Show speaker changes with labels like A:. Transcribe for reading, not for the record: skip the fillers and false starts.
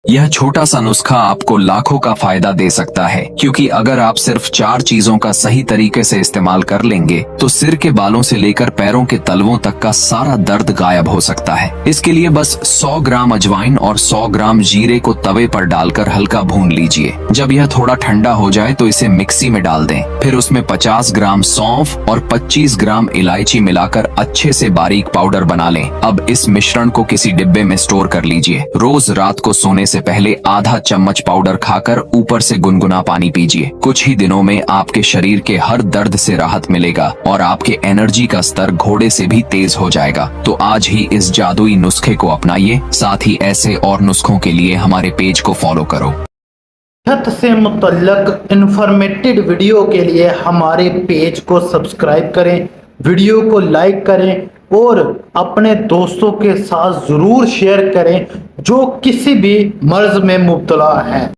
A: यह छोटा सा नुस्खा आपको लाखों का फायदा दे सकता है, क्योंकि अगर आप सिर्फ 4 चीजों का सही तरीके से इस्तेमाल कर लेंगे तो सिर के बालों से लेकर पैरों के तलवों तक का सारा दर्द गायब हो सकता है। इसके लिए बस 100 ग्राम अजवाइन और 100 ग्राम जीरे को तवे पर डालकर हल्का भून लीजिए। जब यह थोड़ा ठंडा हो जाए तो इसे मिक्सी में डाल दें। फिर उसमें 50 ग्राम सौंफ और 25 ग्राम इलायची मिलाकर अच्छे से बारीक पाउडर बना लें। अब इस मिश्रण को किसी डिब्बे में स्टोर कर लीजिए। रोज रात को सोने से पहले आधा चम्मच पाउडर खाकर ऊपर से गुनगुना पानी पीजिए। कुछ ही दिनों में आपके शरीर के हर दर्द से राहत मिलेगा और आपके एनर्जी का स्तर घोड़े से भी तेज हो जाएगा। तो आज ही इस जादुई नुस्खे को अपनाइए। साथ ही ऐसे और नुस्खों के लिए हमारे पेज को फॉलो करो।
B: सेहत से मुतल्लक इंफॉर्मेटिव वीडियो के लिए हमारे पेज को सब्सक्राइब करें, वीडियो को लाइक करें और अपने दोस्तों के साथ ज़रूर शेयर करें जो किसी भी मर्ज में मुब्तला हैं।